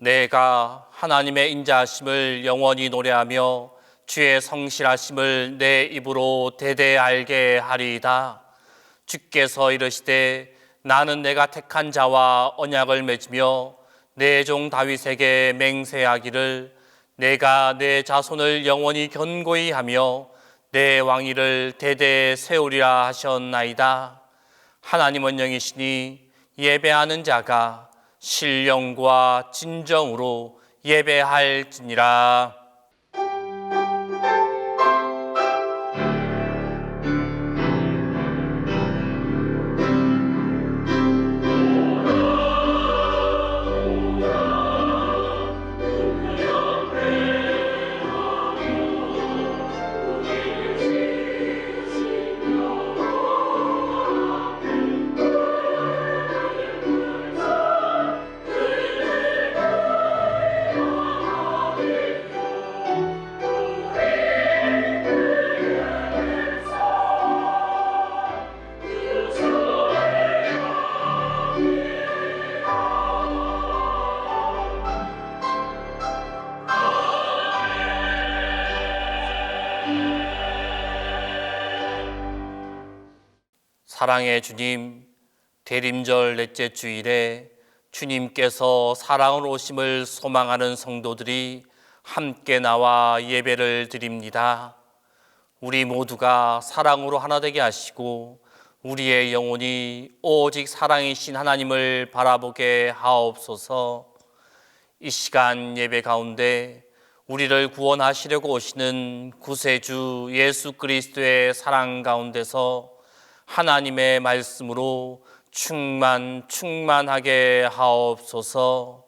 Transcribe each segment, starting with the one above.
내가 하나님의 인자하심을 영원히 노래하며 주의 성실하심을 내 입으로 대대 알게 하리이다. 주께서 이르시되 나는 내가 택한 자와 언약을 맺으며 내 종 다윗에게 맹세하기를 내가 내 자손을 영원히 견고히 하며 내 왕위를 대대 세우리라 하셨나이다. 하나님은 영이시니 예배하는 자가 신령과 진정으로 예배할지니라. 사랑의 주님, 대림절 넷째 주일에 주님께서 사랑으로 오심을 소망하는 성도들이 함께 나와 예배를 드립니다. 우리 모두가 사랑으로 하나 되게 하시고 우리의 영혼이 오직 사랑이신 하나님을 바라보게 하옵소서. 이 시간 예배 가운데 우리를 구원하시려고 오시는 구세주 예수 그리스도의 사랑 가운데서 하나님의 말씀으로 충만하게 하옵소서.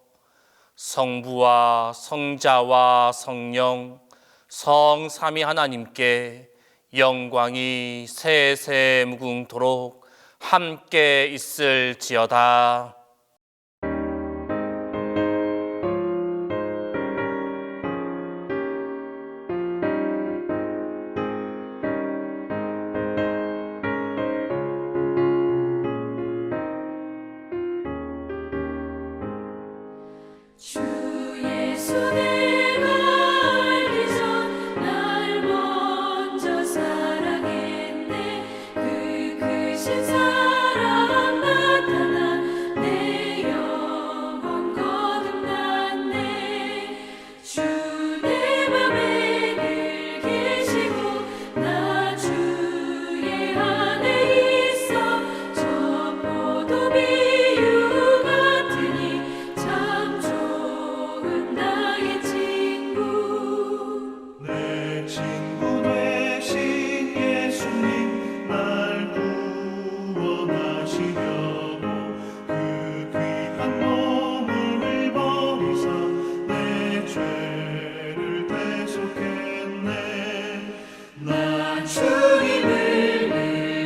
성부와 성자와 성령 성삼위 하나님께 영광이 세세 무궁토록 함께 있을지어다. 주 예수 내가 알기 전 날 먼저 사랑했네. 그 크신 사랑 나타나 내 영혼 거듭났네. 주 내 맘에 늘 계시고 나 주의 안에 있어. 저 포도비유 같으니 참 좋은 나의 친구. 내 친구 되신 예수님 날 구원하시려고 그 귀한 몸을 버리사 내 죄를 대속했네. 나 주님을 늘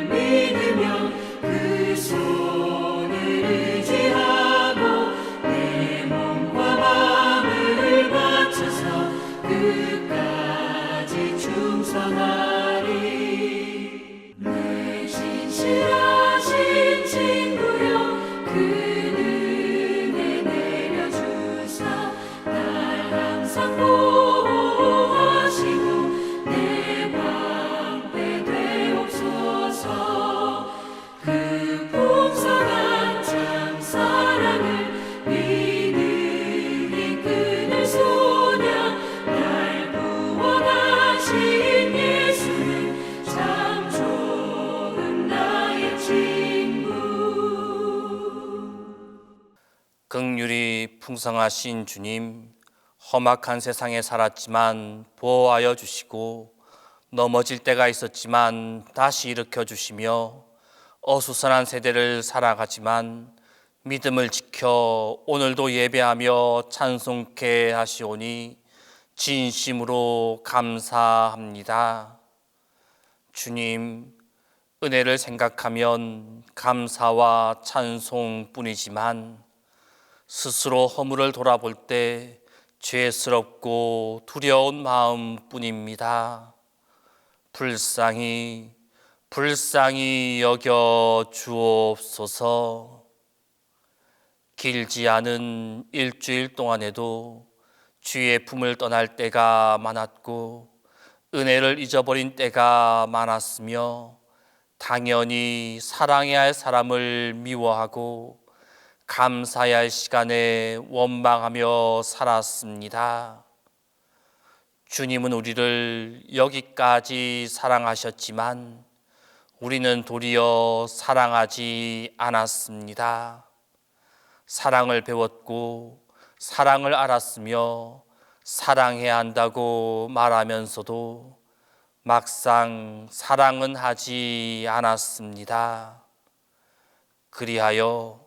믿으며 그 손을 의지하고 내 몸과 마음을 바쳐서 끝까지 충성하리. 내 진실하신 친구여 그 은혜 내려주사 날 항상 보호하시고 내 방패 되옵소서. 그 풍성한 참 사랑을 믿음이 끊을 소냐. 날 구원하신 예수는 참 좋은 나의 친구. 긍휼이 풍성하신 주님, 험악한 세상에 살았지만 보호하여 주시고 넘어질 때가 있었지만 다시 일으켜 주시며 어수선한 세대를 살아가지만 믿음을 지켜 오늘도 예배하며 찬송케 하시오니 진심으로 감사합니다. 주님, 은혜를 생각하면 감사와 찬송뿐이지만 스스로 허물을 돌아볼 때 죄스럽고 두려운 마음뿐입니다. 불쌍히 여겨 주옵소서. 길지 않은 일주일 동안에도 주의 품을 떠날 때가 많았고 은혜를 잊어버린 때가 많았으며 당연히 사랑해야 할 사람을 미워하고 감사해야 할 시간에 원망하며 살았습니다. 주님은 우리를 여기까지 사랑하셨지만 우리는 도리어 사랑하지 않았습니다. 사랑을 배웠고 사랑을 알았으며 사랑해야 한다고 말하면서도 막상 사랑은 하지 않았습니다. 그리하여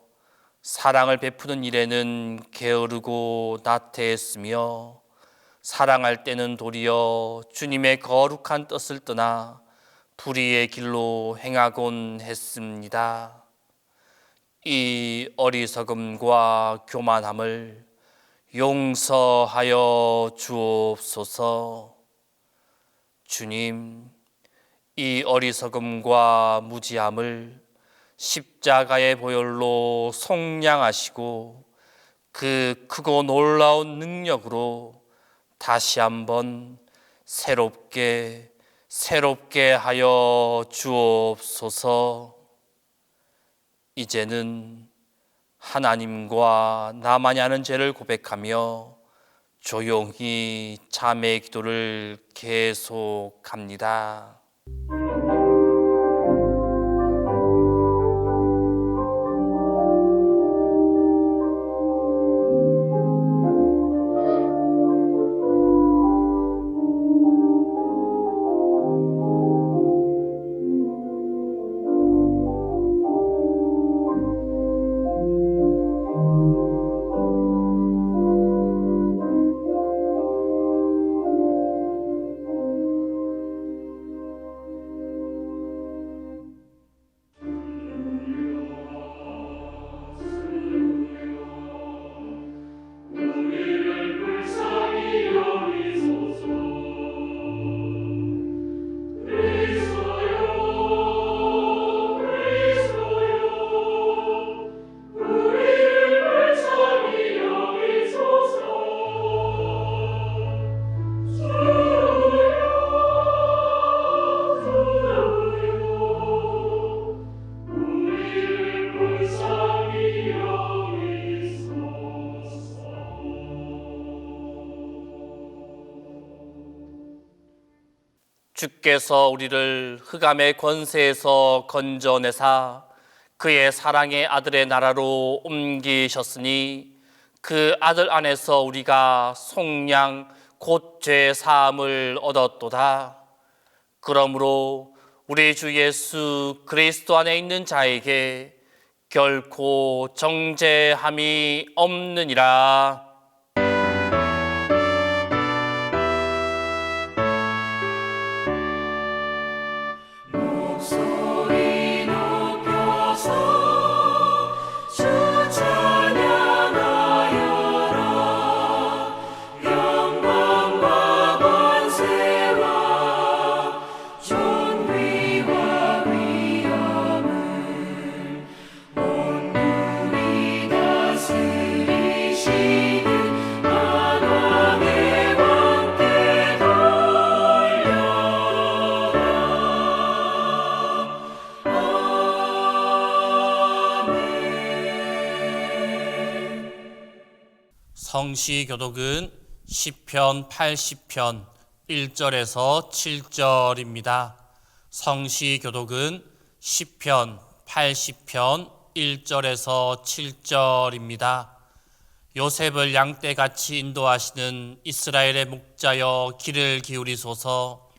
사랑을 베푸는 일에는 게으르고 나태했으며 사랑할 때는 도리어 주님의 거룩한 뜻을 떠나 불의의 길로 행하곤 했습니다. 이 어리석음과 교만함을 용서하여 주옵소서. 주님, 이 어리석음과 무지함을 십자가의 보혈로 속량하시고 그 크고 놀라운 능력으로 다시 한번 새롭게 하여 주옵소서. 이제는 하나님과 나만이 아는 죄를 고백하며 조용히 자매의 기도를 계속합니다. 주께서 우리를 흑암의 권세에서 건져내사 그의 사랑의 아들의 나라로 옮기셨으니 그 아들 안에서 우리가 속량 곧 죄 사함을 얻었도다. 그러므로 우리 주 예수 그리스도 안에 있는 자에게 결코 정죄함이 없느니라. 목소리 높여서 주 찬양하여라. 영광과 권세와 존귀와 위엄을 온누리 다스리시는 만왕의 왕께 돌려라. 성시교독은 시편 80편 1절에서 7절입니다. 성시교독은 시편 80편 1절에서 7절입니다. 요셉을 양떼같이 인도하시는 이스라엘의 목자여 귀를 기울이소서.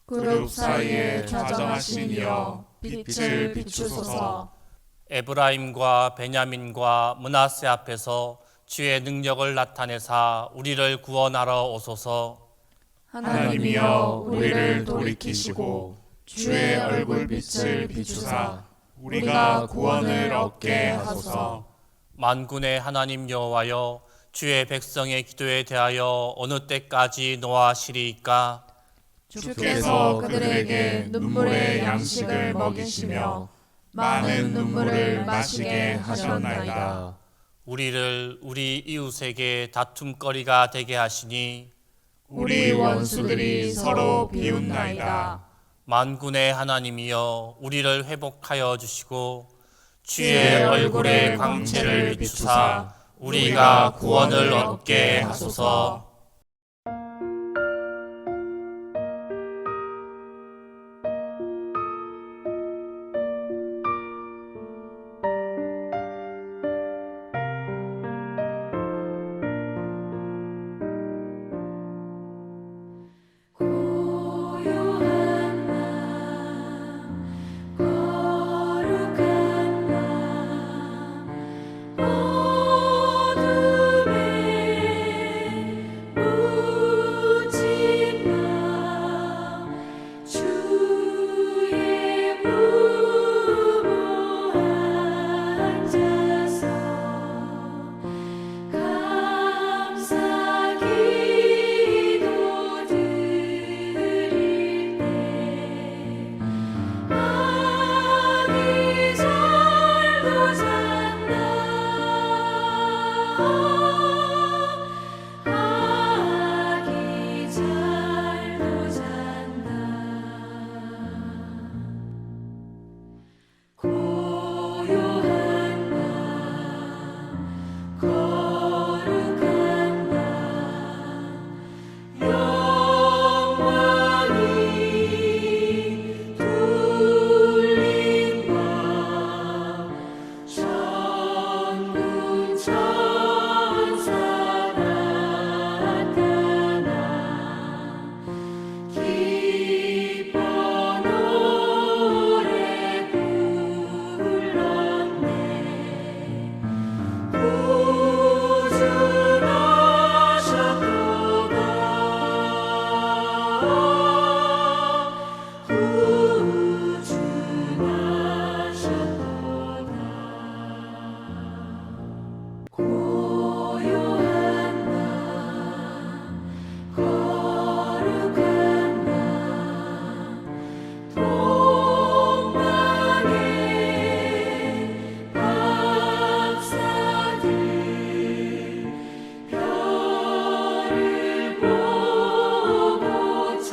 그룹 사이에 좌정하신 이여 빛을 비추소서. 에브라임과 베냐민과 므낫세 앞에서 주의 능력을 나타내사 우리를 구원하러 오소서. 하나님이여 우리를 돌이키시고 주의 얼굴빛을 비추사 우리가 구원을 얻게 하소서. 만군의 하나님 여호와여, 주의 백성의 기도에 대하여 어느 때까지 노하시리이까? 주께서 그들에게 눈물의 양식을 먹이시며 많은 눈물을 마시게 하셨나이다. 우리를 우리 이웃에게 다툼거리가 되게 하시니 우리 원수들이 서로 비웃나이다. 만군의 하나님이여 우리를 회복하여 주시고 주의 얼굴의 광채를 비추사 우리가 구원을 얻게 하소서. 고요한 맘 거룩한 맘 어둠에 묻지 마 주의 부모 앉아서 감사 기도 드릴 때 아기 잘도 잔다 아기 잘도 잔다 고요한 맘 거룩한 맘 영원히 둘린 맘 천군 천사 나타나 기뻐 노래 불렀네 구주나셨도다 고요한 맘 거룩한 맘 동방의 박사들 별을 보고 찾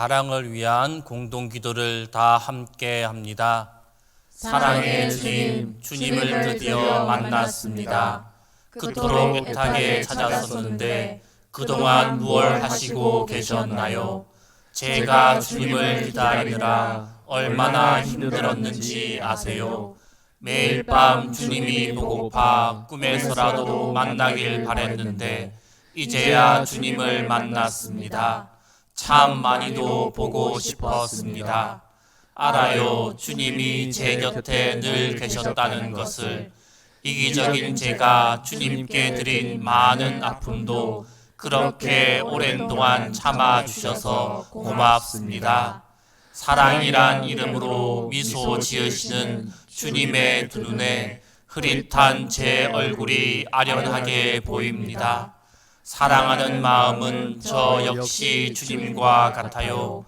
사랑을 위한 공동기도를 다 함께 합니다. 사랑의 주님, 주님을 드디어 만났습니다. 그토록 애타게 찾아섰는데 그동안 무얼 하시고 계셨나요? 제가 주님을 기다리느라 얼마나 힘들었는지 아세요? 매일 밤 주님이 보고파 꿈에서라도 만나길 바랬는데 이제야 주님을 만났습니다. 참 많이도 보고 싶었습니다. 알아요. 주님이 제 곁에 늘 계셨다는 것을. 이기적인 제가 주님께 드린 많은 아픔도 그렇게 오랜 동안 참아주셔서 고맙습니다. 사랑이란 이름으로 미소 지으시는 주님의 두 눈에 흐릿한 제 얼굴이 아련하게 보입니다. 사랑하는 마음은 저 역시 주님과 같아요.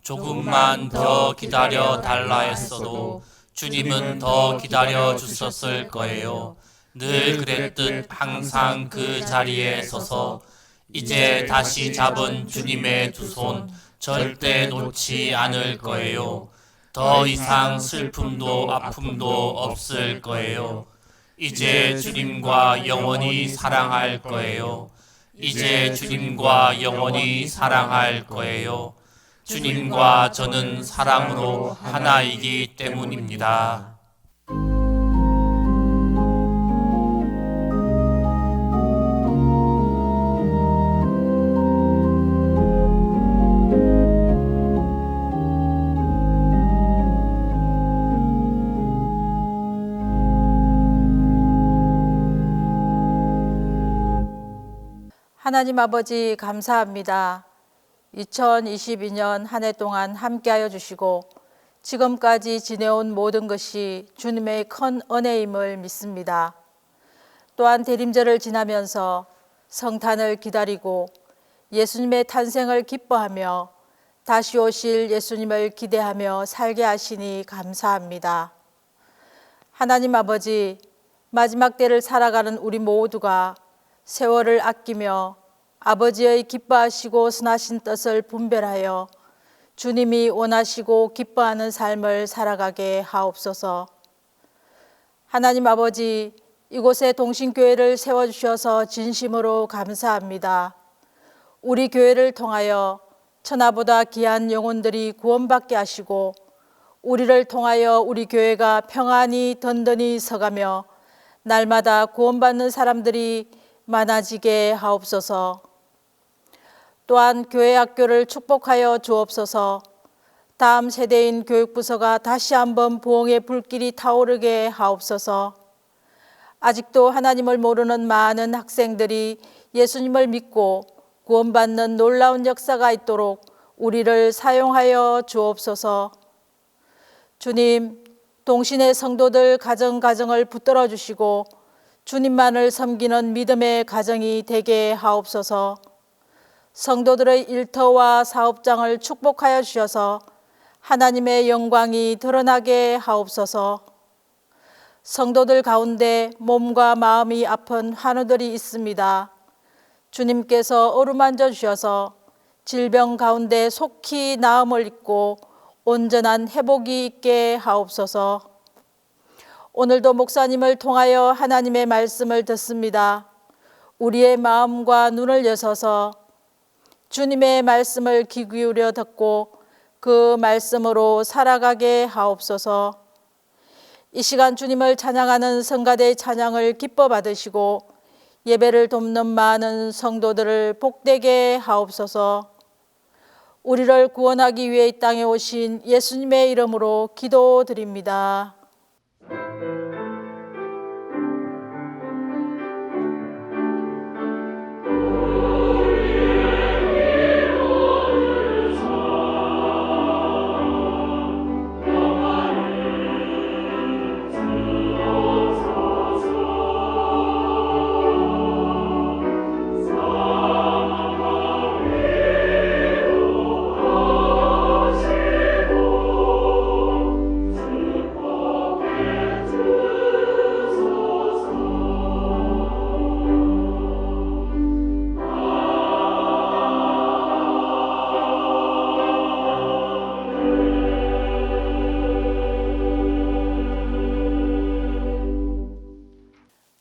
조금만 더 기다려 달라 했어도 주님은 더 기다려 주셨을 거예요. 늘 그랬듯 항상 그 자리에 서서 이제 다시 잡은 주님의 두 손 절대 놓지 않을 거예요. 더 이상 슬픔도 아픔도 없을 거예요. 이제 주님과 영원히 사랑할 거예요. 이제 주님과 영원히 사랑할 거예요. 주님과 저는 사랑으로 하나이기 때문입니다. 하나님 아버지 감사합니다. 2022년 한 해 동안 함께하여 주시고 지금까지 지내온 모든 것이 주님의 큰 은혜임을 믿습니다. 또한 대림절을 지나면서 성탄을 기다리고 예수님의 탄생을 기뻐하며 다시 오실 예수님을 기대하며 살게 하시니 감사합니다. 하나님 아버지, 마지막 때를 살아가는 우리 모두가 세월을 아끼며 아버지의 기뻐하시고 선하신 뜻을 분별하여 주님이 원하시고 기뻐하는 삶을 살아가게 하옵소서. 하나님 아버지, 이곳에 동신교회를 세워주셔서 진심으로 감사합니다. 우리 교회를 통하여 천하보다 귀한 영혼들이 구원받게 하시고 우리를 통하여 우리 교회가 평안히 든든히 서가며 날마다 구원받는 사람들이 많아지게 하옵소서. 또한 교회 학교를 축복하여 주옵소서. 다음 세대인 교육부서가 다시 한번 부흥의 불길이 타오르게 하옵소서. 아직도 하나님을 모르는 많은 학생들이 예수님을 믿고 구원받는 놀라운 역사가 있도록 우리를 사용하여 주옵소서. 주님, 동신의 성도들 가정을 붙들어 주시고 주님만을 섬기는 믿음의 가정이 되게 하옵소서. 성도들의 일터와 사업장을 축복하여 주셔서 하나님의 영광이 드러나게 하옵소서. 성도들 가운데 몸과 마음이 아픈 환우들이 있습니다. 주님께서 어루만져 주셔서 질병 가운데 속히 나음을 입고 온전한 회복이 있게 하옵소서. 오늘도 목사님을 통하여 하나님의 말씀을 듣습니다. 우리의 마음과 눈을 여셔서 주님의 말씀을 귀 기울여 듣고 그 말씀으로 살아가게 하옵소서. 이 시간 주님을 찬양하는 성가대의 찬양을 기뻐 받으시고 예배를 돕는 많은 성도들을 복되게 하옵소서. 우리를 구원하기 위해 이 땅에 오신 예수님의 이름으로 기도드립니다.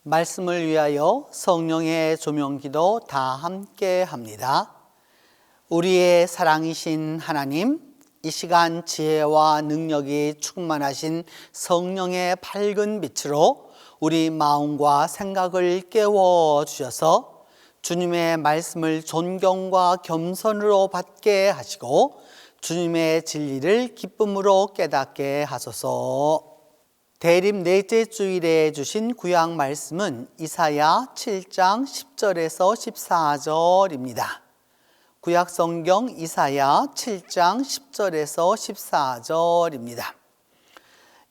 말씀을 위하여 성령의 조명기도 다 함께 합니다. 우리의 사랑이신 하나님, 이 시간 지혜와 능력이 충만하신 성령의 밝은 빛으로 우리 마음과 생각을 깨워주셔서 주님의 말씀을 존경과 겸손으로 받게 하시고 주님의 진리를 기쁨으로 깨닫게 하소서. 대림 넷째 주일에 주신 구약 말씀은 이사야 7장 10절에서 14절입니다. 구약 성경 이사야 7장 10절에서 14절입니다.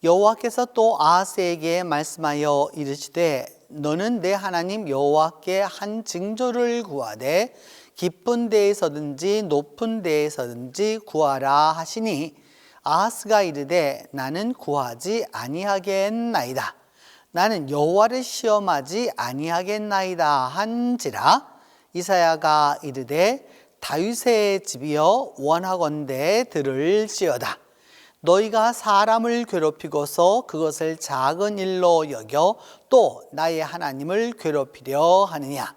여호와께서 또 아하스에게 말씀하여 이르시되 너는 내 하나님 여호와께 한 징조를 구하되 깊은 데에서든지 높은 데에서든지 구하라 하시니 아하스가 이르되 나는 구하지 아니하겠나이다. 나는 여호와를 시험하지 아니하겠나이다 한지라. 이사야가 이르되 다윗의 집이여 원하건대 들을지어다. 너희가 사람을 괴롭히고서 그것을 작은 일로 여겨 또 나의 하나님을 괴롭히려 하느냐.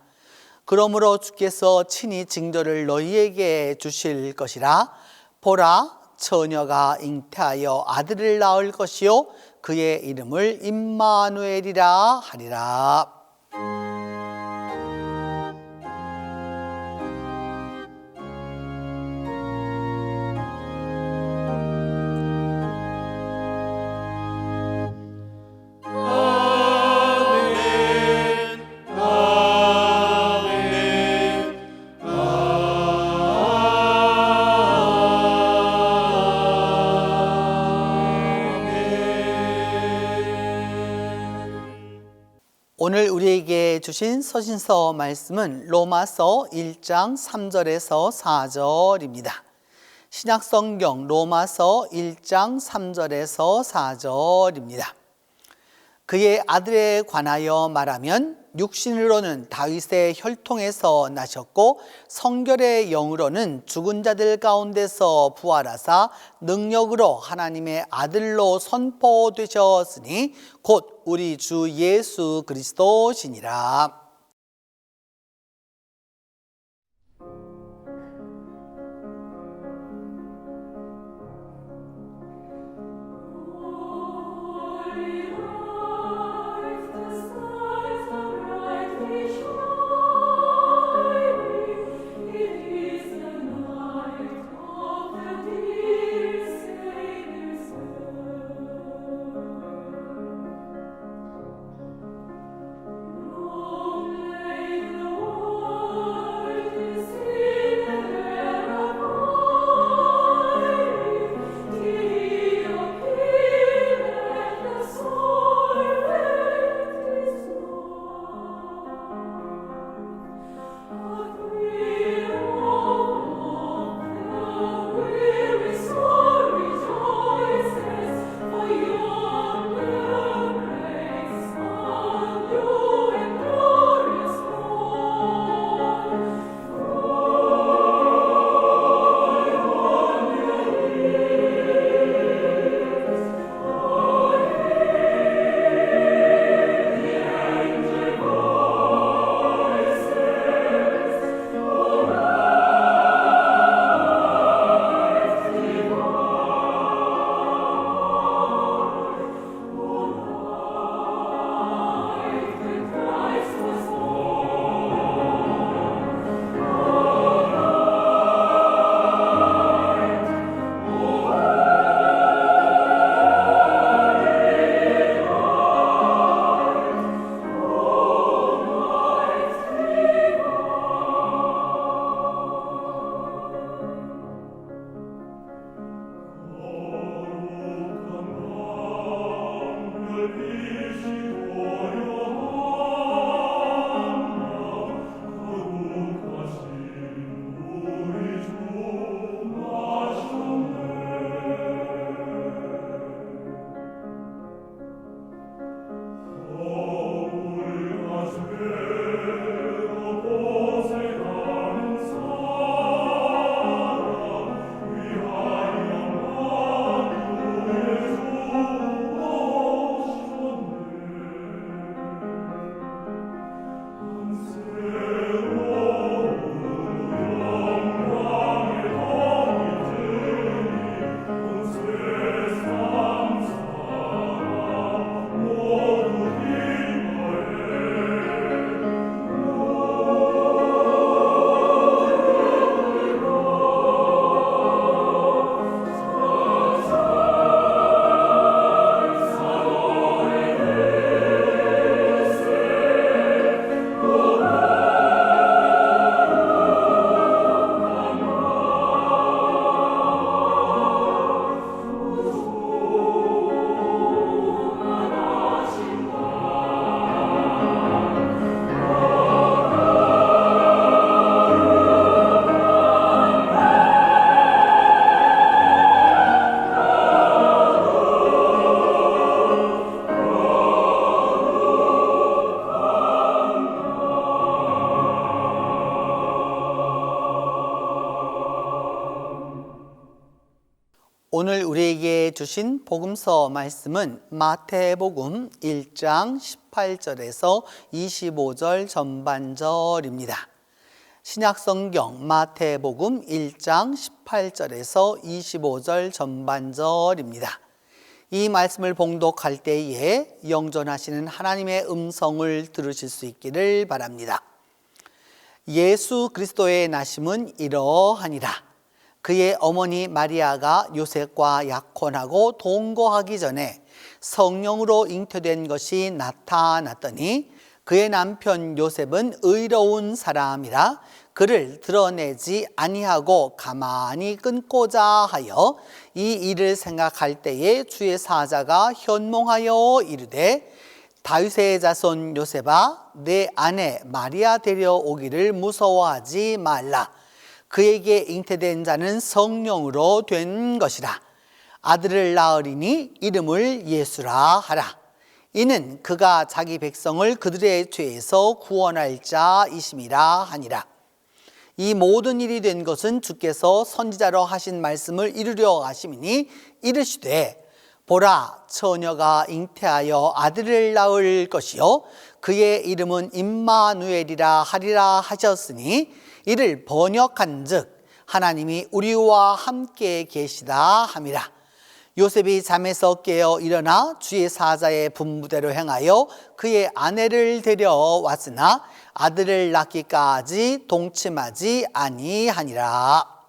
그러므로 주께서 친히 징조를 너희에게 주실 것이라. 보라, 처녀가 잉태하여 아들을 낳을 것이요 그의 이름을 임마누엘이라 하리라. 오늘 우리에게 주신 서신서 말씀은 로마서 1장 3절에서 4절입니다. 신약성경 로마서 1장 3절에서 4절입니다. 그의 아들에 관하여 말하면 육신으로는 다윗의 혈통에서 나셨고 성결의 영으로는 죽은 자들 가운데서 부활하사 능력으로 하나님의 아들로 선포되셨으니 곧 우리 주 예수 그리스도시니라. Oh 주신 복음서 말씀은 마태복음 1장 18절에서 25절 전반절입니다. 신약성경 마태복음 1장 18절에서 25절 전반절입니다. 이 말씀을 봉독할 때에 영존하시는 하나님의 음성을 들으실 수 있기를 바랍니다. 예수 그리스도의 나심은 이러하니라. 그의 어머니 마리아가 요셉과 약혼하고 동거하기 전에 성령으로 잉태된 것이 나타났더니 그의 남편 요셉은 의로운 사람이라 그를 드러내지 아니하고 가만히 끊고자 하여 이 일을 생각할 때에 주의 사자가 현몽하여 이르되 다윗의 자손 요셉아 내 아내 마리아 데려오기를 무서워하지 말라. 그에게 잉태된 자는 성령으로 된 것이라. 아들을 낳으리니 이름을 예수라 하라. 이는 그가 자기 백성을 그들의 죄에서 구원할 자이심이라 하니라. 이 모든 일이 된 것은 주께서 선지자로 하신 말씀을 이루려 하심이니 이르시되 보라 처녀가 잉태하여 아들을 낳을 것이요 그의 이름은 임마누엘이라 하리라 하셨으니 이를 번역한즉 하나님이 우리와 함께 계시다 함이라. 요셉이 잠에서 깨어 일어나 주의 사자의 분부대로 행하여 그의 아내를 데려왔으나 아들을 낳기까지 동침하지 아니하니라.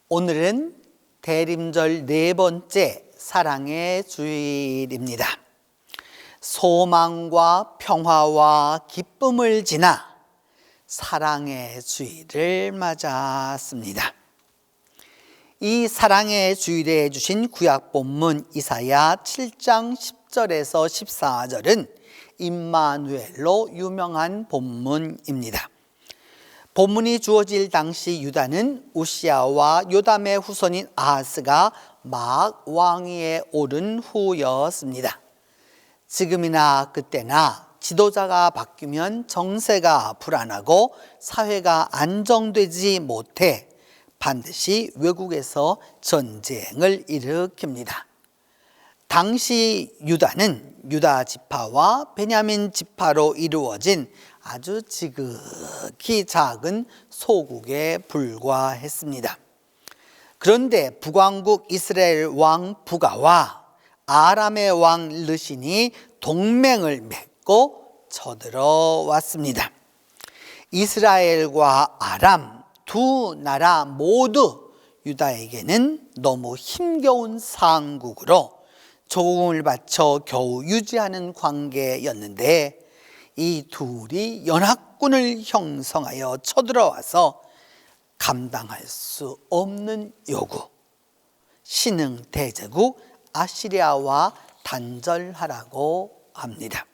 오늘은 대림절 네 번째 사랑의 주일입니다. 소망과 평화와 기쁨을 지나 사랑의 주일을 맞았습니다. 이 사랑의 주일에 주신 구약 본문 이사야 7장 10절에서 14절은 임마누엘로 유명한 본문입니다. 본문이 주어질 당시 유다는 우시야와 요담의 후손인 아하스가 막 왕위에 오른 후였습니다. 지금이나 그때나 지도자가 바뀌면 정세가 불안하고 사회가 안정되지 못해 반드시 외국에서 전쟁을 일으킵니다. 당시 유다는 유다 지파와 베냐민 지파로 이루어진 아주 지극히 작은 소국에 불과했습니다. 그런데 북왕국 이스라엘 왕 부가와 아람의 왕 르신이 동맹을 맺고 쳐들어왔습니다. 이스라엘과 아람 두 나라 모두 유다에게는 너무 힘겨운 상국으로 조공을 바쳐 겨우 유지하는 관계였는데 이 둘이 연합군을 형성하여 쳐들어와서 감당할 수 없는 요구, 신흥 대제국 아시리아와 단절하라고 합니다.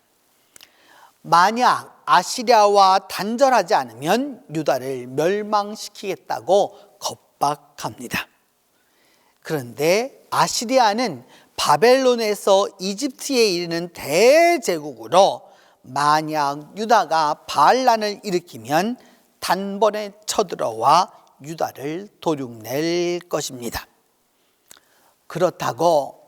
만약 아시리아와 단절하지 않으면 유다를 멸망시키겠다고 겁박합니다. 그런데 아시리아는 바벨론에서 이집트에 이르는 대제국으로 만약 유다가 반란을 일으키면 단번에 쳐들어와 유다를 도륙낼 것입니다. 그렇다고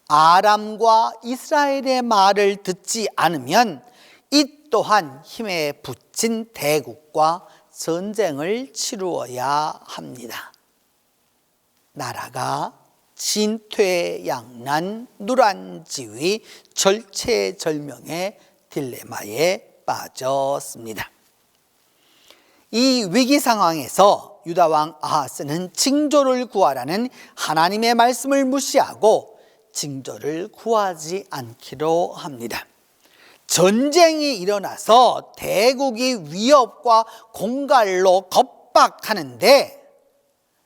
아람과 이스라엘의 말을 듣지 않으면 이 또한 힘에 붙인 대국과 전쟁을 치루어야 합니다. 나라가 진퇴양난 누란지위 절체절명의 딜레마에 빠졌습니다. 이 위기 상황에서 유다 왕 아하스는 징조를 구하라는 하나님의 말씀을 무시하고 징조를 구하지 않기로 합니다. 전쟁이 일어나서 대국이 위협과 공갈로 겁박하는데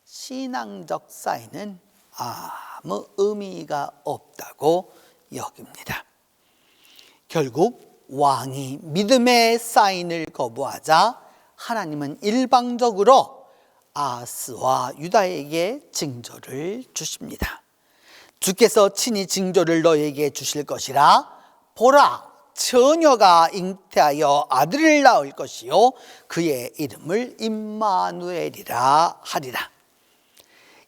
신앙적 사인은 아무 의미가 없다고 여깁니다. 결국 왕이 믿음의 사인을 거부하자 하나님은 일방적으로 아하스와 유다에게 징조를 주십니다. 주께서 친히 징조를 너에게 주실 것이라. 보라, 처녀가 잉태하여 아들을 낳을 것이요 그의 이름을 임마누엘이라 하리라.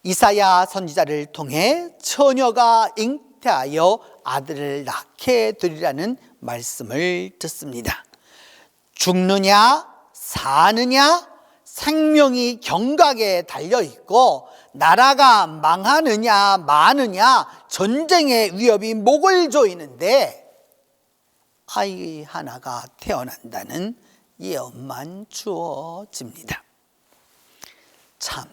이사야 선지자를 통해 처녀가 잉태하여 아들을 낳게 되리라는 말씀을 듣습니다. 죽느냐 사느냐 생명이 경각에 달려있고 나라가 망하느냐 마느냐 전쟁의 위협이 목을 조이는데 아이 하나가 태어난다는 예언만 주어집니다. 참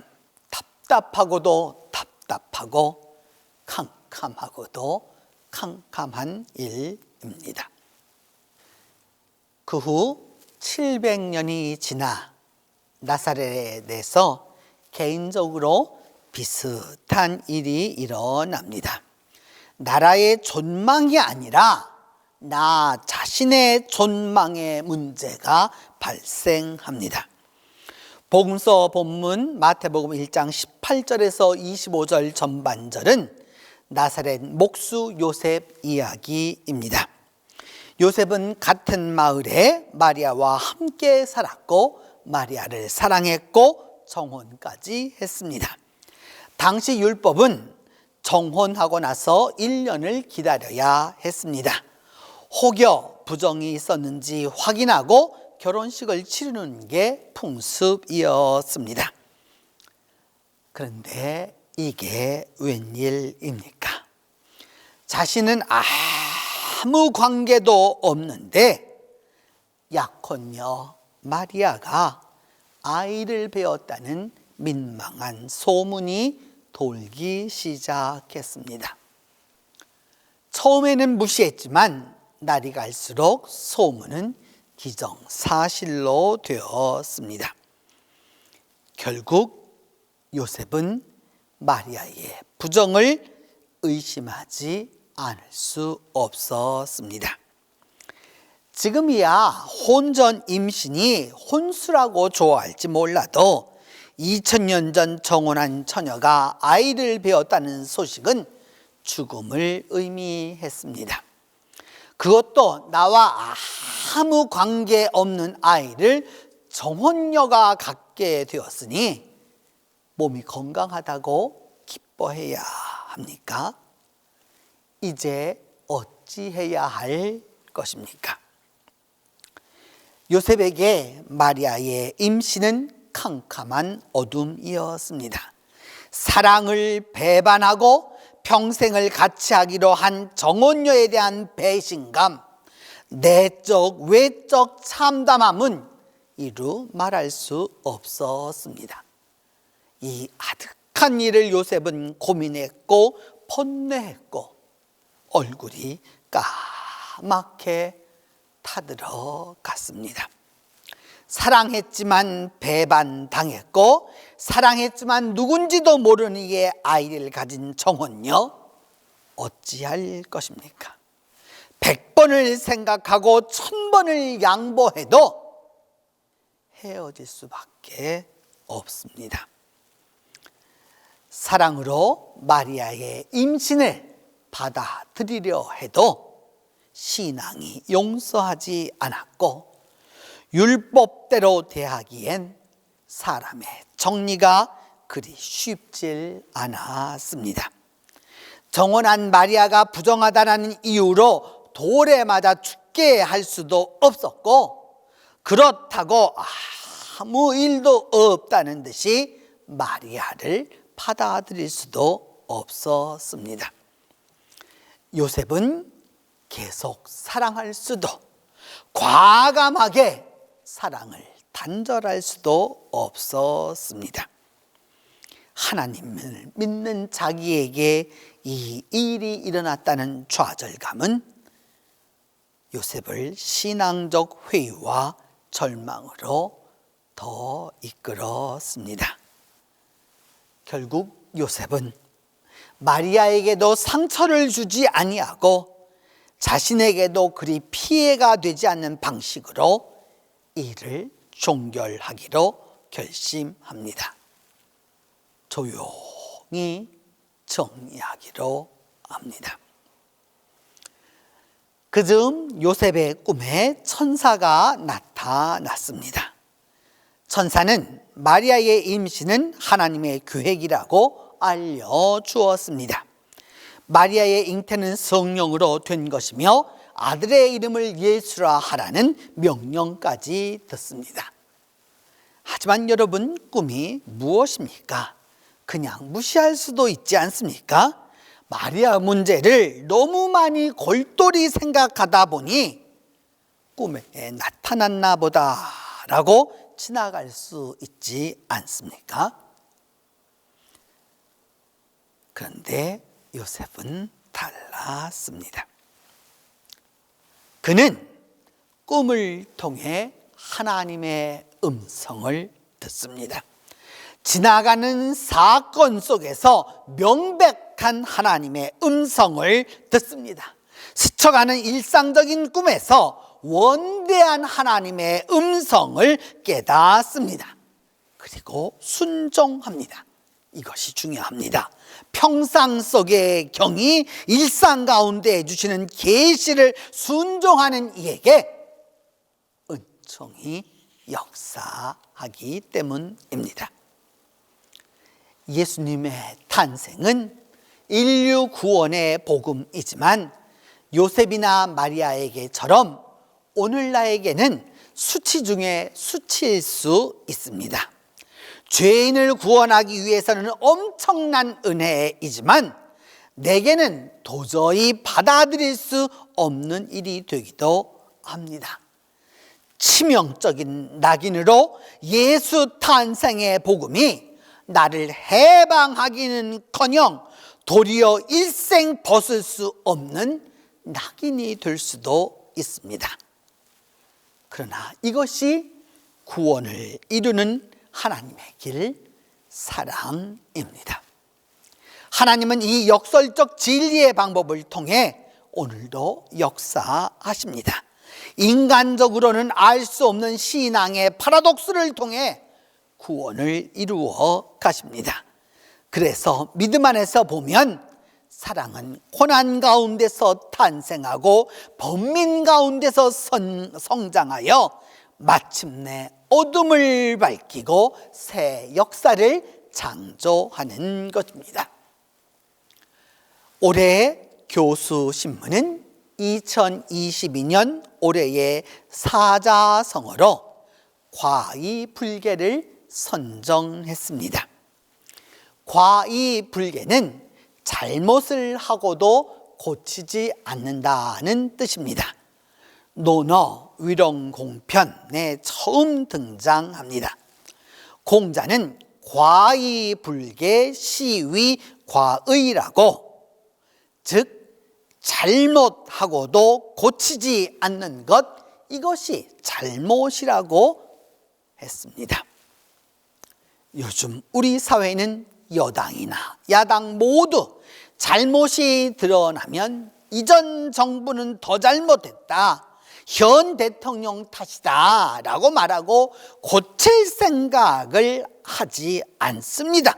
답답하고도 답답하고 캄캄하고도 캄캄한 일입니다. 그 후 700년이 지나 나사렛에서 개인적으로 비슷한 일이 일어납니다. 나라의 존망이 아니라 나 자신의 존망의 문제가 발생합니다. 복음서 본문 마태복음 1장 18절에서 25절 전반절은 나사렛 목수 요셉 이야기입니다. 요셉은 같은 마을에 마리아와 함께 살았고 마리아를 사랑했고 정혼까지 했습니다. 당시 율법은 정혼하고 나서 1년을 기다려야 했습니다. 혹여 부정이 있었는지 확인하고 결혼식을 치르는 게 풍습이었습니다. 그런데 이게 웬일입니까? 자신은 아무 관계도 없는데 약혼녀 마리아가 아이를 배웠다는 민망한 소문이 돌기 시작했습니다. 처음에는 무시했지만 날이 갈수록 소문은 기정사실로 되었습니다. 결국 요셉은 마리아의 부정을 의심하지 않을 수 없었습니다. 지금이야 혼전 임신이 혼수라고 좋아할지 몰라도 2000년 전 정혼한 처녀가 아이를 배웠다는 소식은 죽음을 의미했습니다. 그것도 나와 아무 관계없는 아이를 정혼녀가 갖게 되었으니 몸이 건강하다고 기뻐해야 합니까? 이제 어찌해야 할 것입니까? 요셉에게 마리아의 임신은 캄캄한 어둠이었습니다. 사랑을 배반하고 평생을 같이 하기로 한 정혼녀에 대한 배신감, 내적 외적 참담함은 이루 말할 수 없었습니다. 이 아득한 일을 요셉은 고민했고 번뇌했고 얼굴이 까맣게 타들어갔습니다. 사랑했지만 배반당했고 사랑했지만 누군지도 모르는 이의 아이를 가진 정혼녀 어찌할 것입니까? 100번을 생각하고 1000번을 양보해도 헤어질 수밖에 없습니다. 사랑으로 마리아의 임신을 받아들이려 해도 신앙이 용서하지 않았고 율법대로 대하기엔 사람의 정리가 그리 쉽질 않았습니다. 정혼한 마리아가 부정하다는 이유로 돌에 맞아 죽게 할 수도 없었고 그렇다고 아무 일도 없다는 듯이 마리아를 받아들일 수도 없었습니다. 요셉은 계속 사랑할 수도 과감하게 사랑을 단절할 수도 없었습니다. 하나님을 믿는 자기에게 이 일이 일어났다는 좌절감은 요셉을 신앙적 회유와 절망으로 더 이끌었습니다. 결국 요셉은 마리아에게도 상처를 주지 아니하고 자신에게도 그리 피해가 되지 않는 방식으로 일을 종결하기로 결심합니다. 조용히 정리하기로 합니다. 그즈음 요셉의 꿈에 천사가 나타났습니다. 천사는 마리아의 임신은 하나님의 계획이라고 알려주었습니다. 마리아의 잉태는 성령으로 된 것이며 아들의 이름을 예수라 하라는 명령까지 듣습니다. 하지만 여러분, 꿈이 무엇입니까? 그냥 무시할 수도 있지 않습니까? 마리아 문제를 너무 많이 골똘히 생각하다 보니 꿈에 나타났나 보다라고 지나갈 수 있지 않습니까? 그런데 요셉은 달랐습니다. 그는 꿈을 통해 하나님의 음성을 듣습니다. 지나가는 사건 속에서 명백한 하나님의 음성을 듣습니다. 스쳐가는 일상적인 꿈에서 원대한 하나님의 음성을 깨닫습니다. 그리고 순종합니다. 이것이 중요합니다. 평상 속의 경이 일상 가운데 주시는 계시를 순종하는 이에게 은총이 역사하기 때문입니다. 예수님의 탄생은 인류 구원의 복음이지만 요셉이나 마리아에게처럼 오늘날에게는 수치 중에 수치일 수 있습니다. 죄인을 구원하기 위해서는 엄청난 은혜이지만 내게는 도저히 받아들일 수 없는 일이 되기도 합니다. 치명적인 낙인으로 예수 탄생의 복음이 나를 해방하기는커녕 도리어 일생 벗을 수 없는 낙인이 될 수도 있습니다. 그러나 이것이 구원을 이루는 하나님의 길, 사랑입니다. 하나님은 이 역설적 진리의 방법을 통해 오늘도 역사하십니다. 인간적으로는 알 수 없는 신앙의 파라독스를 통해 구원을 이루어 가십니다. 그래서 믿음 안에서 보면 사랑은 고난 가운데서 탄생하고 번민 가운데서 성장하여 마침내 어둠을 밝히고 새 역사를 창조하는 것입니다. 올해의 교수신문은 2022년 올해의 사자성어로 과의불개를 선정했습니다. 과의불개는 잘못을 하고도 고치지 않는다는 뜻입니다. 논어 위령공편에 처음 등장합니다. 공자는 과의불개 시위 과의라고, 즉 잘못하고도 고치지 않는 것, 이것이 잘못이라고 했습니다. 요즘 우리 사회는 여당이나 야당 모두 잘못이 드러나면 이전 정부는 더 잘못했다, 현 대통령 탓이다 라고 말하고 고칠 생각을 하지 않습니다.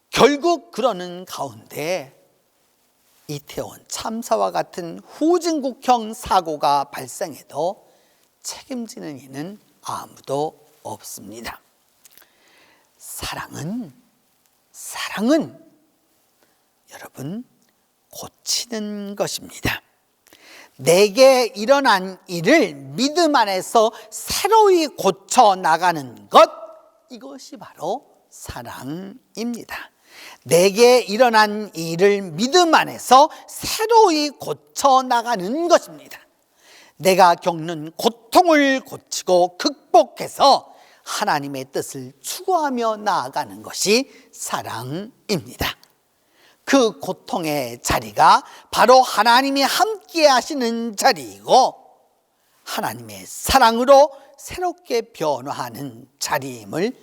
결국 그러는 가운데 이태원 참사와 같은 후진국형 사고가 발생해도 책임지는 이는 아무도 없습니다. 사랑은 여러분 고치는 것입니다. 내게 일어난 일을 믿음 안에서 새로이 고쳐 나가는 것, 이것이 바로 사랑입니다. 내게 일어난 일을 믿음 안에서 새로이 고쳐 나가는 것입니다. 내가 겪는 고통을 고치고 극복해서 하나님의 뜻을 추구하며 나아가는 것이 사랑입니다. 그 고통의 자리가 바로 하나님이 함께 하시는 자리이고 하나님의 사랑으로 새롭게 변화하는 자리임을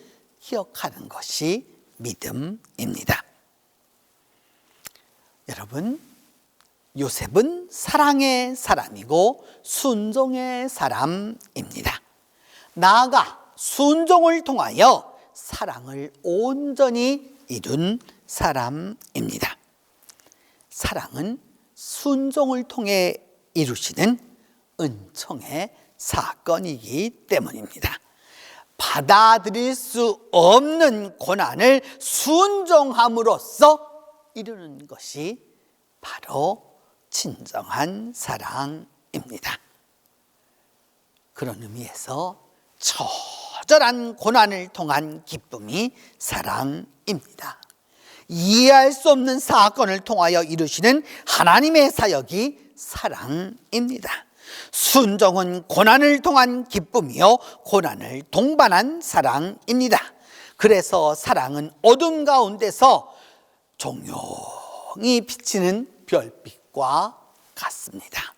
기억하는 것이 믿음입니다. 여러분, 요셉은 사랑의 사람이고 순종의 사람입니다. 나아가 순종을 통하여 사랑을 온전히 이룬 사람입니다. 사랑은 순종을 통해 이루시는 은총의 사건이기 때문입니다. 받아들일 수 없는 고난을 순종함으로써 이루는 것이 바로 진정한 사랑입니다. 그런 의미에서 처절한 고난을 통한 기쁨이 사랑입니다. 이해할 수 없는 사건을 통하여 이루시는 하나님의 사역이 사랑입니다. 순종은 고난을 통한 기쁨이요 고난을 동반한 사랑입니다. 그래서 사랑은 어둠 가운데서 종용이 비치는 별빛과 같습니다.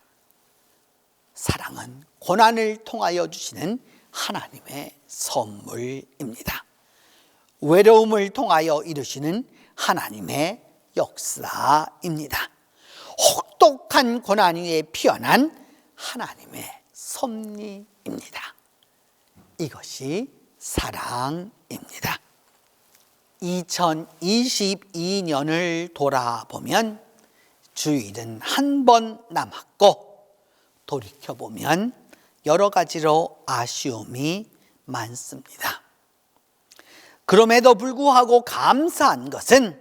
사랑은 고난을 통하여 주시는 하나님의 선물입니다. 외로움을 통하여 이루시는 하나님의 역사입니다. 혹독한 고난 위에 피어난 하나님의 섭리입니다. 이것이 사랑입니다. 2022년을 돌아보면 주일은 한 번 남았고 돌이켜보면 여러 가지로 아쉬움이 많습니다. 그럼에도 불구하고 감사한 것은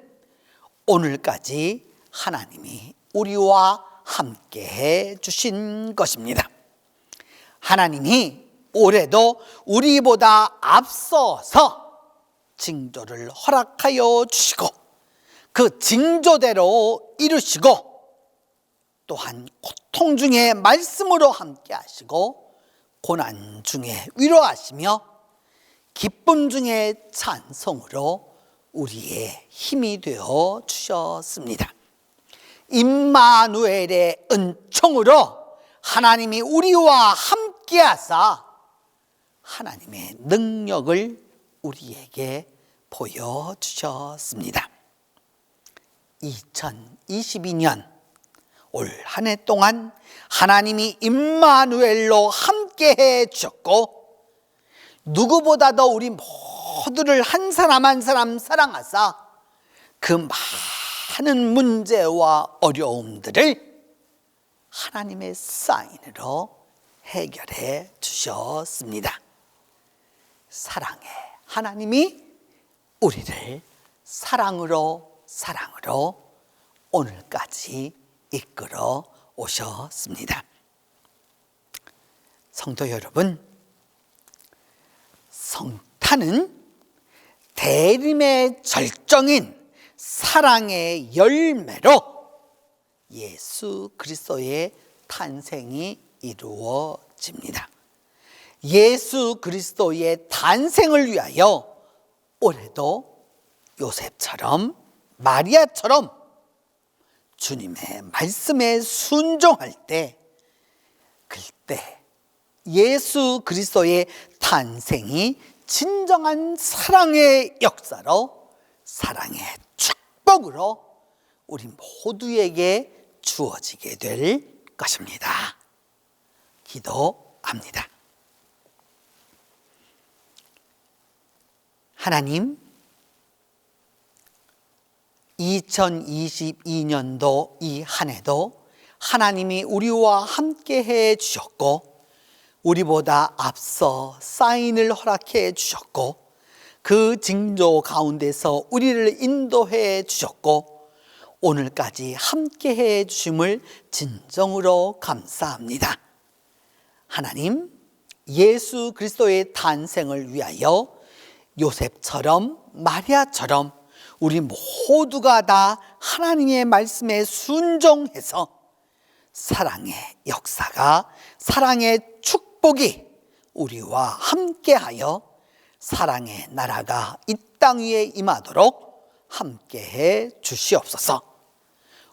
오늘까지 하나님이 우리와 함께 해 주신 것입니다. 하나님이 올해도 우리보다 앞서서 징조를 허락하여 주시고 그 징조대로 이루시고 또한 고통 중에 말씀으로 함께 하시고 고난 중에 위로하시며 기쁨 중에 찬송으로 우리의 힘이 되어 주셨습니다. 임마누엘의 은총으로 하나님이 우리와 함께 하사 하나님의 능력을 우리에게 보여주셨습니다. 2022년 올 한 해 동안 하나님이 임마누엘로 함께 해 주셨고 누구보다도 우리 모두를 한 사람 한 사람 사랑하사 그 많은 문제와 어려움들을 하나님의 사인으로 해결해 주셨습니다. 사랑의 하나님이 우리를 사랑으로 오늘까지 이끌어 오셨습니다. 성도 여러분, 성탄은 대림의 절정인 사랑의 열매로 예수 그리스도의 탄생이 이루어집니다. 예수 그리스도의 탄생을 위하여 올해도 요셉처럼 마리아처럼 주님의 말씀에 순종할 때 그때 예수 그리스도의 탄생이 진정한 사랑의 역사로 사랑의 축복으로 우리 모두에게 주어지게 될 것입니다. 기도합니다. 하나님, 2022년도 이 한 해도 하나님이 우리와 함께 해 주셨고 우리보다 앞서 사인을 허락해 주셨고 그 징조 가운데서 우리를 인도해 주셨고 오늘까지 함께 해 주심을 진정으로 감사합니다. 하나님, 예수 그리스도의 탄생을 위하여 요셉처럼 마리아처럼 우리 모두가 다 하나님의 말씀에 순종해서 사랑의 역사가, 사랑의 축복이 우리와 함께하여 사랑의 나라가 이 땅 위에 임하도록 함께해 주시옵소서.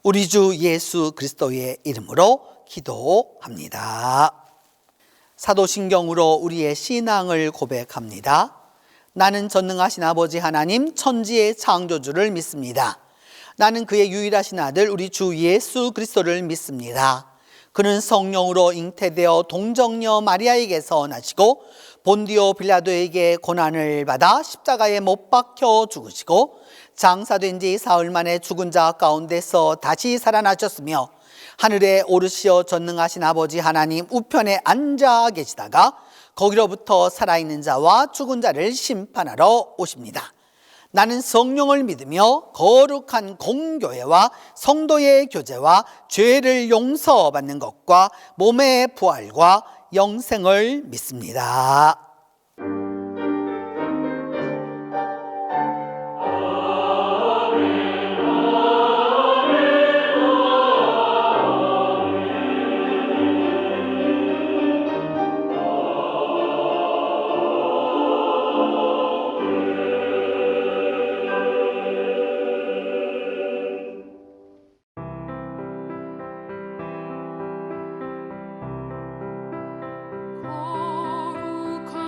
우리 주 예수 그리스도의 이름으로 기도합니다. 사도신경으로 우리의 신앙을 고백합니다. 나는 전능하신 아버지 하나님 천지의 창조주를 믿습니다. 나는 그의 유일하신 아들 우리 주 예수 그리스도를 믿습니다. 그는 성령으로 잉태되어 동정녀 마리아에게서 나시고 본디오 빌라도에게 고난을 받아 십자가에 못 박혀 죽으시고 장사된 지 사흘 만에 죽은 자 가운데서 다시 살아나셨으며 하늘에 오르시어 전능하신 아버지 하나님 우편에 앉아 계시다가 거기로부터 살아있는 자와 죽은 자를 심판하러 오십니다. 나는 성령을 믿으며 거룩한 공교회와 성도의 교제와 죄를 용서받는 것과 몸의 부활과 영생을 믿습니다. 거룩한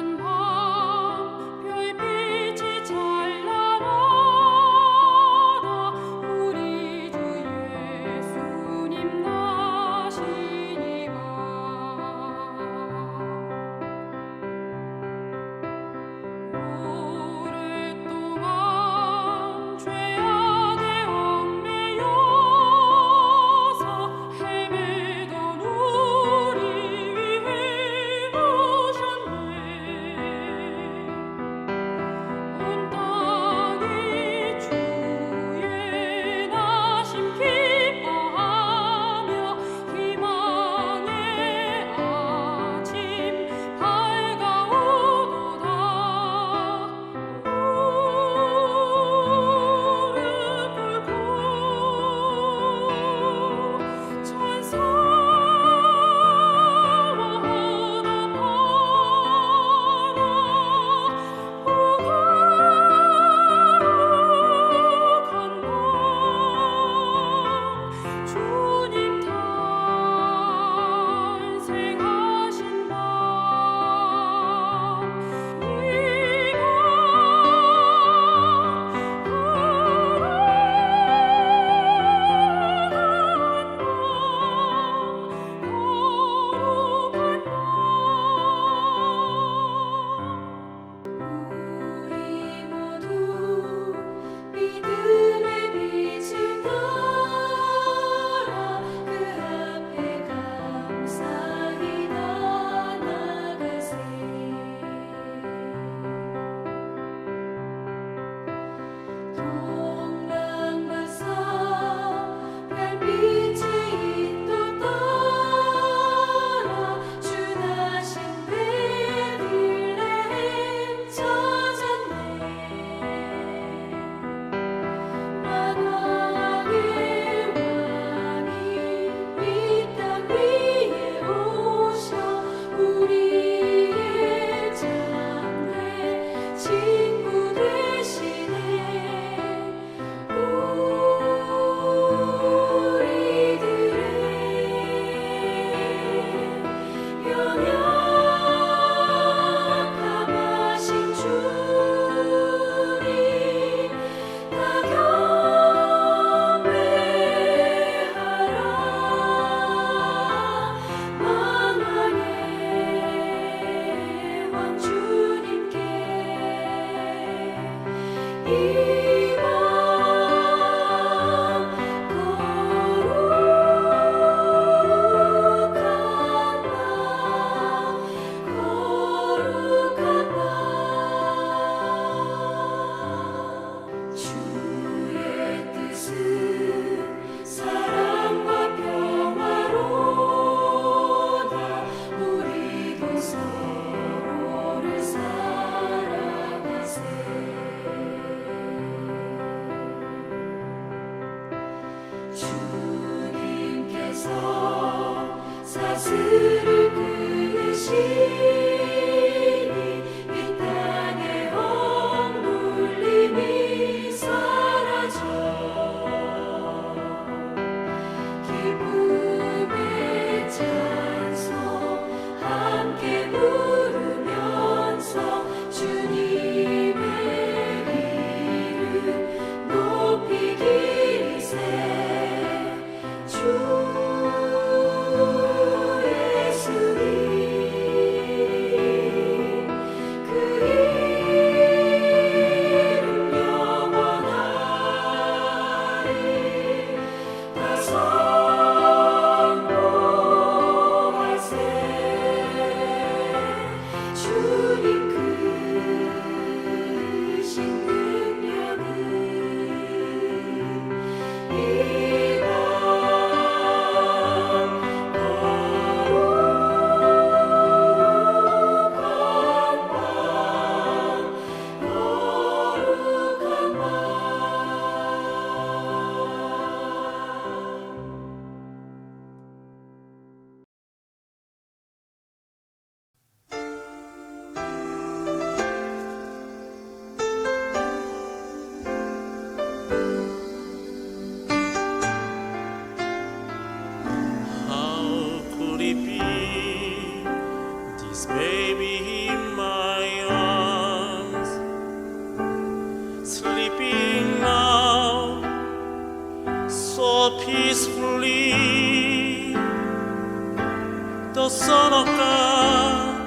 the Son of God.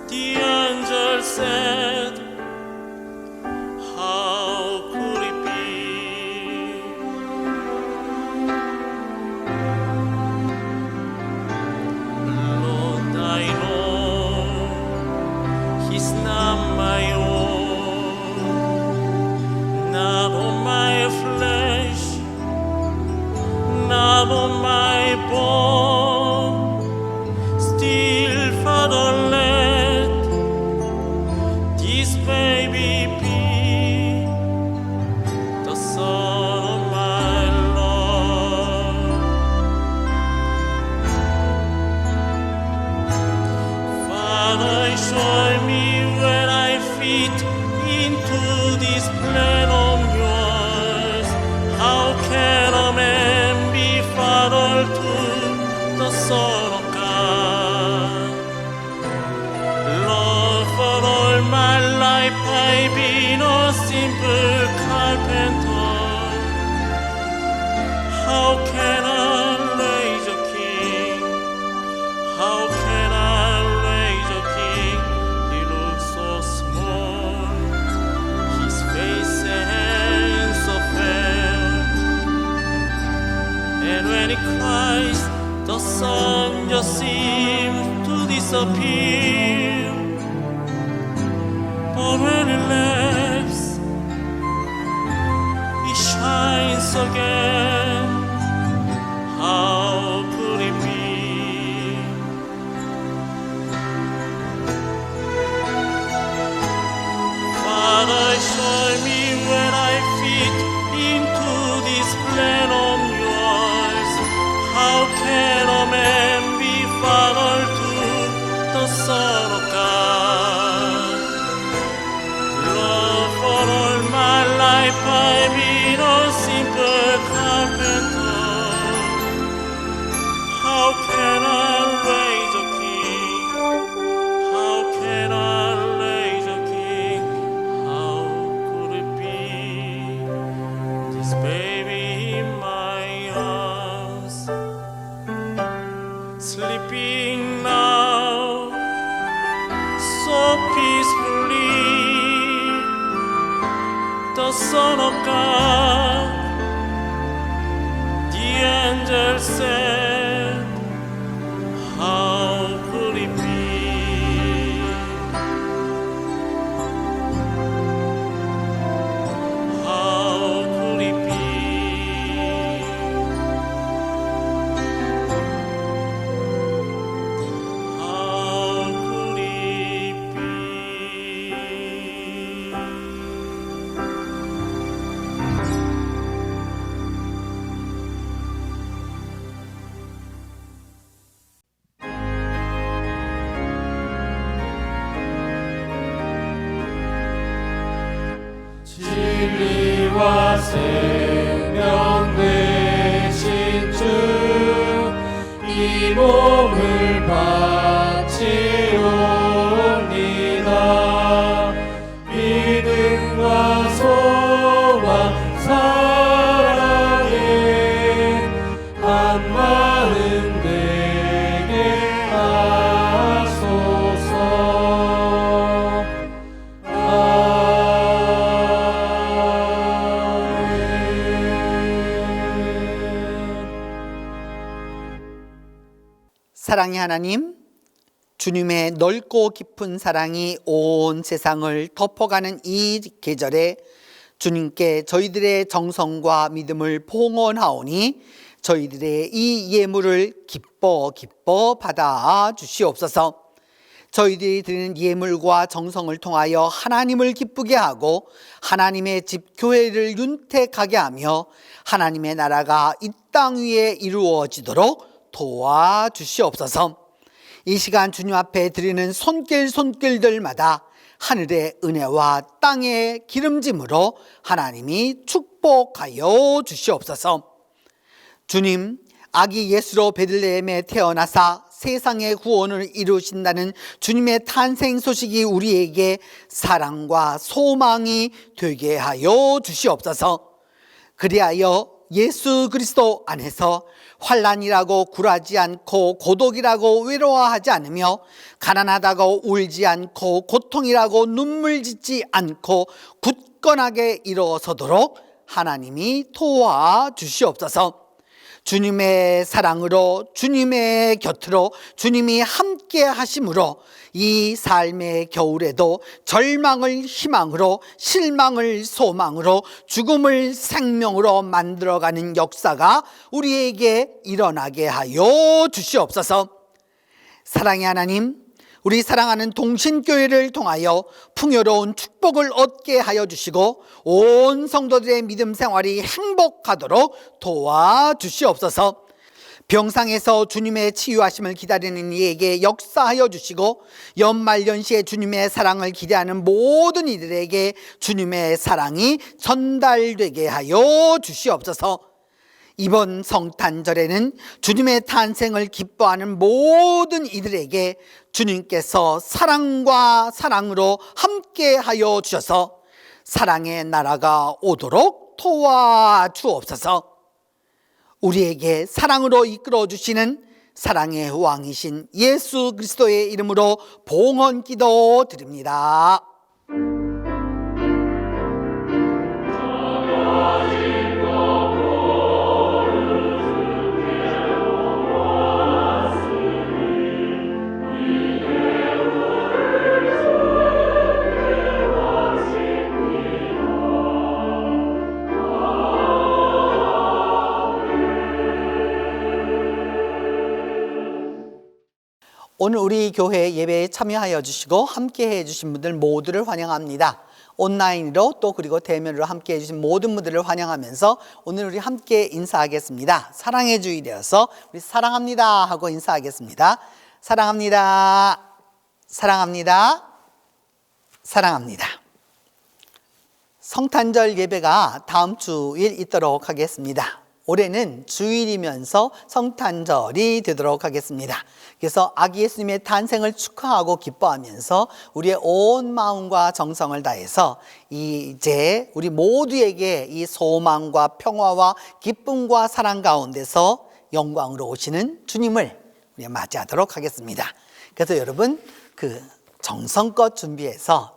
The angel said, how could it be? Lord, I know He's not my own, not on my flesh, not on my bone. Still, Father, let this baby be the son of my Lord. Father, show me where I fit into this plan of yours. How can a man be father to the Son of God? Lord, for all my life I've been a simple carpenter. How can I raise a king? How can I raise a king? He looks so small, his face and so fair. And when he cries, the sun just seems to disappear. But when he laughs, it shines again. How could it be? Father, show me where I fit into this plan of yours. How can a man be father to the Son of God? Lord, for all my life I've been a simple carpenter. How can I raise a king? How can I raise a king? How could it be? This baby in my arms, sleeping now so peacefully. The Son of God, the angel said, how could it be? How could it be? How could it be? 진리와 생명 되신 주, 이 몸을 바치옵니다. 믿음과 소망 사랑에 한 마음 되게 하소서. 사랑의 하나님, 주님의 넓고 깊은 사랑이 온 세상을 덮어가는 이 계절에 주님께 저희들의 정성과 믿음을 봉헌하오니 저희들의 이 예물을 기뻐 받아 주시옵소서. 저희들이 드리는 예물과 정성을 통하여 하나님을 기쁘게 하고 하나님의 집 교회를 윤택하게 하며 하나님의 나라가 이 땅 위에 이루어지도록 도와주시옵소서. 이 시간 주님 앞에 드리는 손길들마다 하늘의 은혜와 땅의 기름짐으로 하나님이 축복하여 주시옵소서. 주님, 아기 예수로 베들레헴에 태어나사 세상의 구원을 이루신다는 주님의 탄생 소식이 우리에게 사랑과 소망이 되게 하여 주시옵소서. 그리하여 예수 그리스도 안에서 환난이라고 굴하지 않고 고독이라고 외로워하지 않으며 가난하다고 울지 않고 고통이라고 눈물 짓지 않고 굳건하게 일어서도록 하나님이 도와주시옵소서. 주님의 사랑으로 주님의 곁으로 주님이 함께 하심으로 이 삶의 겨울에도 절망을 희망으로 실망을 소망으로 죽음을 생명으로 만들어가는 역사가 우리에게 일어나게 하여 주시옵소서. 사랑의 하나님, 우리 사랑하는 동신교회를 통하여 풍요로운 축복을 얻게 하여 주시고 온 성도들의 믿음 생활이 행복하도록 도와주시옵소서. 병상에서 주님의 치유하심을 기다리는 이에게 역사하여 주시고 연말연시에 주님의 사랑을 기대하는 모든 이들에게 주님의 사랑이 전달되게 하여 주시옵소서. 이번 성탄절에는 주님의 탄생을 기뻐하는 모든 이들에게 주님께서 사랑과 사랑으로 함께 하여 주셔서 사랑의 나라가 오도록 도와주옵소서. 우리에게 사랑으로 이끌어 주시는 사랑의 왕이신 예수 그리스도의 이름으로 봉헌 기도 드립니다. 오늘 우리 교회 예배에 참여하여 주시고 함께 해 주신 분들 모두를 환영합니다. 온라인으로 또 그리고 대면으로 함께 해 주신 모든 분들을 환영하면서 오늘 우리 함께 인사하겠습니다. 사랑의 주일이어서 우리 사랑합니다 하고 인사하겠습니다. 사랑합니다. 사랑합니다. 사랑합니다. 성탄절 예배가 다음 주일 있도록 하겠습니다. 올해는 주일이면서 성탄절이 되도록 하겠습니다. 그래서 아기 예수님의 탄생을 축하하고 기뻐하면서 우리의 온 마음과 정성을 다해서 이제 우리 모두에게 이 소망과 평화와 기쁨과 사랑 가운데서 영광으로 오시는 주님을 우리 맞이하도록 하겠습니다. 그래서 여러분 정성껏 준비해서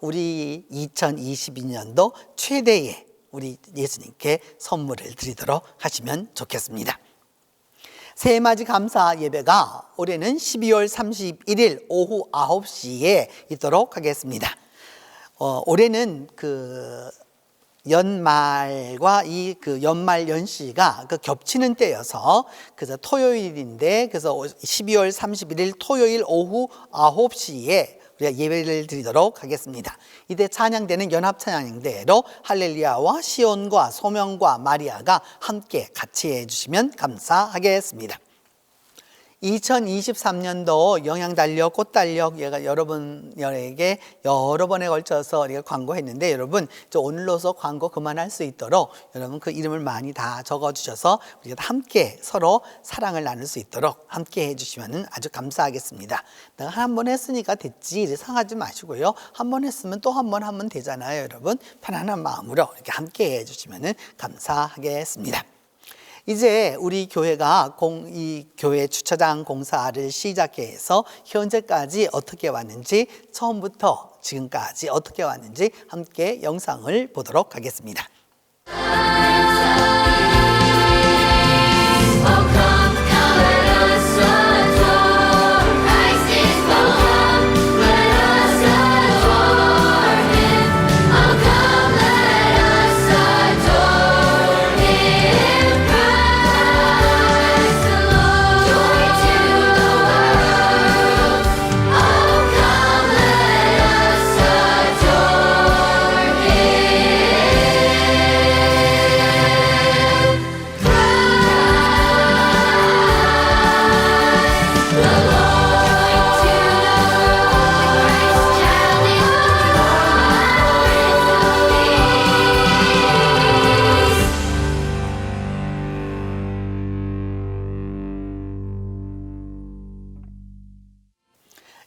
우리 2022년도 최대의 우리 예수님께 선물을 드리도록 하시면 좋겠습니다. 새해맞이 감사 예배가 올해는 12월 31일 오후 9시에 있도록 하겠습니다. 올해는 연말과 연말 연시가 겹치는 때여서 그래서 토요일인데 그래서 12월 31일 토요일 오후 9시에 우리가 예배를 드리도록 하겠습니다. 이때 찬양대는 연합찬양대로 할렐루야와 시온과 소명과 마리아가 함께 같이 해주시면 감사하겠습니다. 2023년도 영양달력, 꽃달력 여러분에게 여러 번에 걸쳐서 우리가 광고했는데 여러분 오늘로서 광고 그만할 수 있도록 여러분 그 이름을 많이 다 적어주셔서 우리가 함께 서로 사랑을 나눌 수 있도록 함께 해주시면 아주 감사하겠습니다. 내가 한 번 했으니까 됐지 상하지 마시고요. 한 번 했으면 또 한 번 하면 되잖아요. 여러분 편안한 마음으로 이렇게 함께 해주시면 감사하겠습니다. 이제 우리 교회가 이 교회 주차장 공사를 시작해서 현재까지 어떻게 왔는지 처음부터 지금까지 어떻게 왔는지 함께 영상을 보도록 하겠습니다.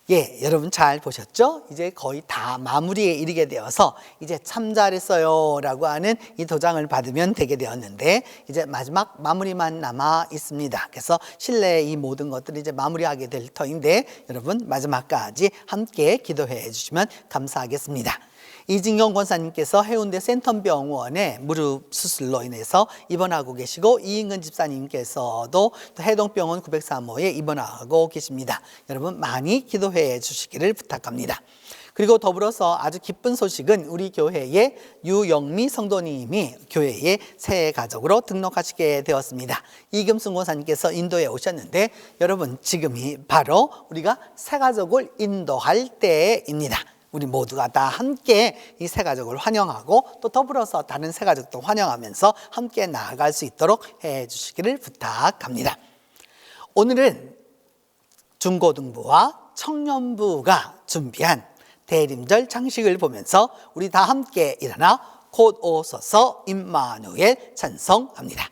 예, 여러분 잘 보셨죠? 이제 거의 다 마무리에 이르게 되어서 이제 참 잘했어요 라고 하는 이 도장을 받으면 되게 되었는데 이제 마지막 마무리만 남아 있습니다. 그래서 실내의 이 모든 것들을 이제 마무리하게 될 터인데 여러분 마지막까지 함께 기도해 주시면 감사하겠습니다. 이진경 권사님께서 해운대 센텀병원에 무릎 수술로 인해서 입원하고 계시고 이인근 집사님께서도 또 해동병원 903호에 입원하고 계십니다. 여러분 많이 기도해 주시기를 부탁합니다. 그리고 더불어서 아주 기쁜 소식은 우리 교회의 유영미 성도님이 교회에 새 가족으로 등록하시게 되었습니다. 이금순 권사님께서 인도에 오셨는데 여러분 지금이 바로 우리가 새 가족을 인도할 때입니다. 우리 모두가 다 함께 이 새 가족을 환영하고 또 더불어서 다른 새 가족도 환영하면서 함께 나아갈 수 있도록 해 주시기를 부탁합니다. 오늘은 중고등부와 청년부가 준비한 대림절 장식을 보면서 우리 다 함께 일어나 곧 오소서 임마누엘 찬송합니다.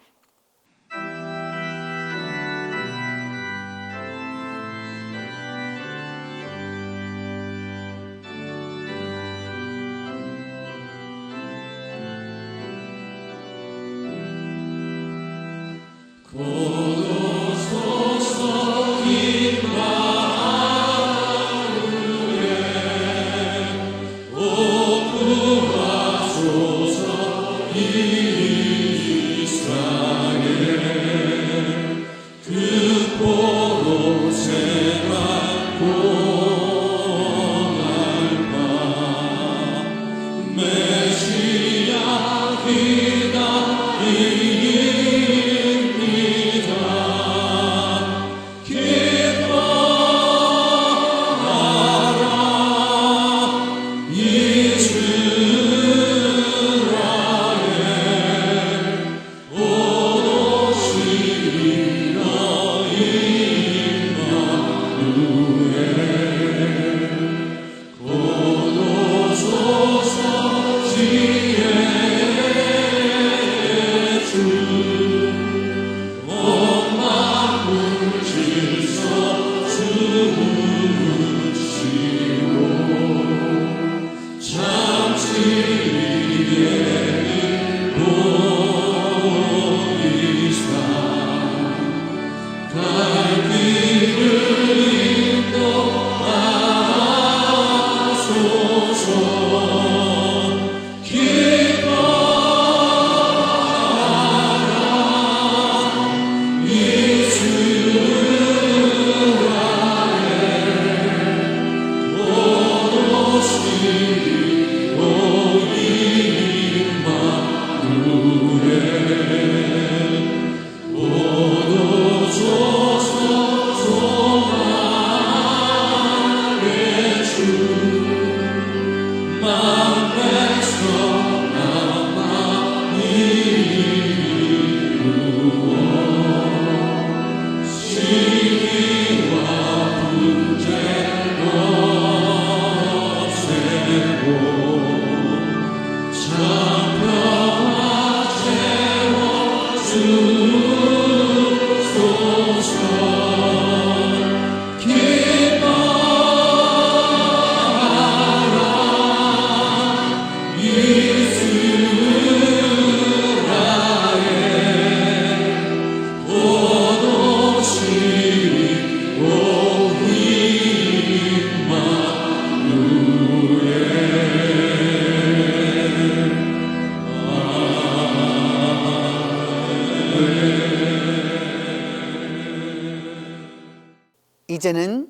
이제는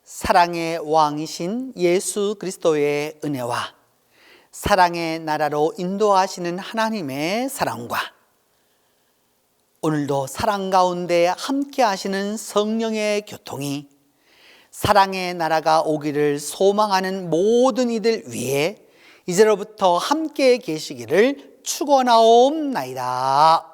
사랑의 왕이신 예수 그리스도의 은혜와 사랑의 나라로 인도하시는 하나님의 사랑과 오늘도 사랑 가운데 함께 하시는 성령의 교통이 사랑의 나라가 오기를 소망하는 모든 이들 위에 이제로부터 함께 계시기를 축원하옵나이다.